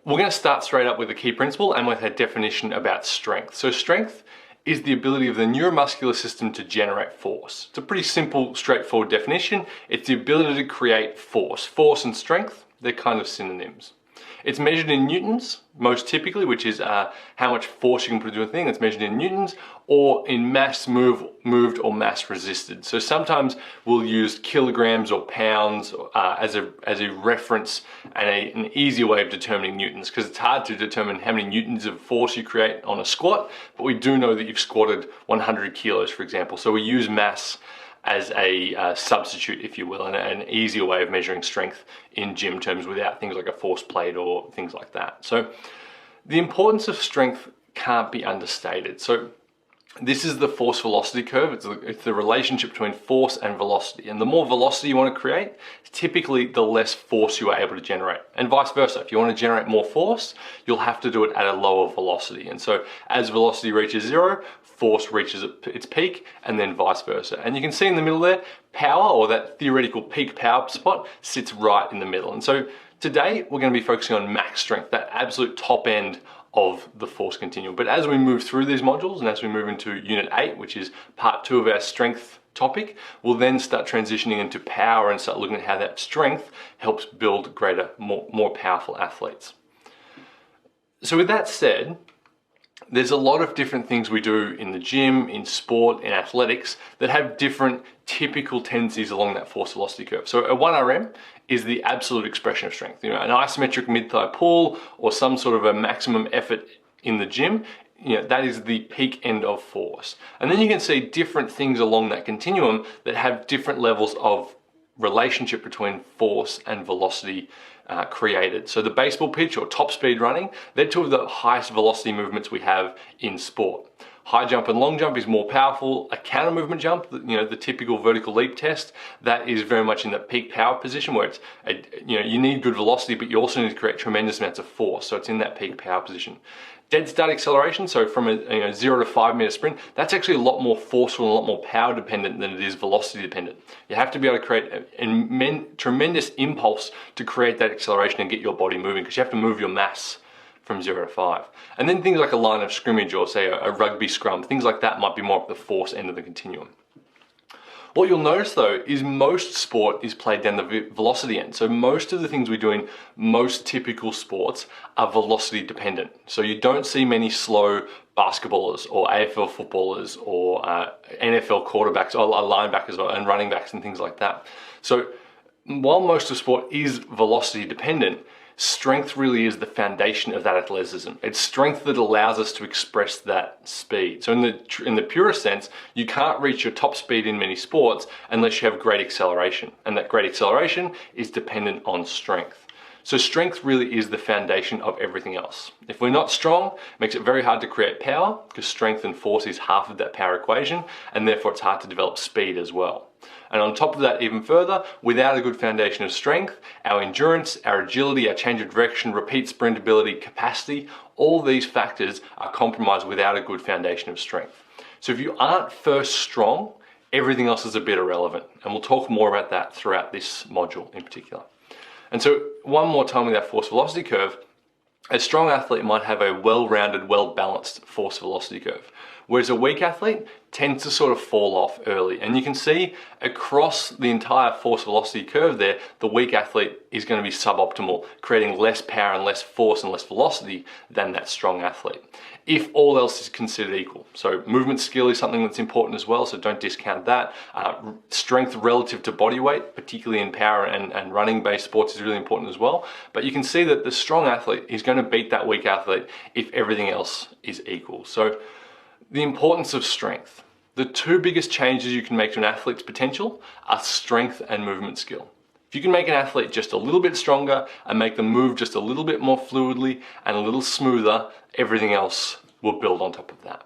we're going to start straight up with the key principle and with a definition about strength. So strength is the ability of the neuromuscular system to generate force. It's a pretty simple, straightforward definition. It's the ability to create force. Force and strength, they're kind of synonyms. It's measured in newtons, most typically, which is how much force you can put into a thing. It's measured in newtons, or in mass moved or mass resisted. So sometimes we'll use kilograms or pounds as a reference and an easier way of determining newtons, because it's hard to determine how many newtons of force you create on a squat, but we do know that you've squatted 100 kilos, for example. So we use mass as a substitute, if you will, and an easier way of measuring strength in gym terms without things like a force plate or things like that. So the importance of strength can't be understated. So this is the force velocity curve. It's the relationship between force and velocity. And the more velocity you want to create, typically the less force you are able to generate. And vice versa. If you want to generate more force, you'll have to do it at a lower velocity. And so as velocity reaches zero, force reaches its peak, and then vice versa. And you can see in the middle there, power, or that theoretical peak power spot, sits right in the middle. And so today we're going to be focusing on max strength, that absolute top end of the force continuum. But as we move through these modules and as we move into Unit 8, which is part 2 of our strength topic, we'll then start transitioning into power and start looking at how that strength helps build greater, more powerful athletes. So with that said, there's a lot of different things we do in the gym, in sport, in athletics that have different typical tendencies along that force velocity curve. So a 1RM is the absolute expression of strength. You know, an isometric mid-thigh pull or some sort of a maximum effort in the gym, you know, that is the peak end of force. And then you can see different things along that continuum that have different levels of relationship between force and velocity created. So the baseball pitch or top speed running, they're two of the highest velocity movements we have in sport. High jump and long jump is more powerful. A counter movement jump, you know, the typical vertical leap test, that is very much in the peak power position where it's, you need good velocity, but you also need to create tremendous amounts of force. So it's in that peak power position. Dead start acceleration, so from a 0 to 5 meter sprint, that's actually a lot more forceful and a lot more power dependent than it is velocity dependent. You have to be able to create a tremendous impulse to create that acceleration and get your body moving, because you have to move your mass from 0 to 5. And then things like a line of scrimmage or say a rugby scrum, things like that might be more at the force end of the continuum. What you'll notice though is most sport is played down the velocity end. So most of the things we do in most typical sports are velocity dependent. So you don't see many slow basketballers or AFL footballers or NFL quarterbacks or linebackers and running backs and things like that. So while most of sport is velocity dependent, strength really is the foundation of that athleticism. It's strength that allows us to express that speed. So in the purest sense, you can't reach your top speed in many sports unless you have great acceleration. And that great acceleration is dependent on strength. So strength really is the foundation of everything else. If we're not strong, it makes it very hard to create power, because strength and force is half of that power equation, and therefore it's hard to develop speed as well. And on top of that, even further, without a good foundation of strength, our endurance, our agility, our change of direction, repeat sprint ability, capacity, all these factors are compromised without a good foundation of strength. So if you aren't first strong, everything else is a bit irrelevant. And we'll talk more about that throughout this module in particular. And so one more time with our force velocity curve, a strong athlete might have a well-rounded, well-balanced force velocity curve, whereas a weak athlete tends to sort of fall off early. And you can see across the entire force velocity curve there, the weak athlete is going to be suboptimal, creating less power and less force and less velocity than that strong athlete, if all else is considered equal. So movement skill is something that's important as well, so don't discount that. Strength relative to body weight, particularly in power and running-based sports, is really important as well. But you can see that the strong athlete is going to beat that weak athlete if everything else is equal. So the importance of strength. The two biggest changes you can make to an athlete's potential are strength and movement skill. If you can make an athlete just a little bit stronger and make them move just a little bit more fluidly and a little smoother, everything else will build on top of that.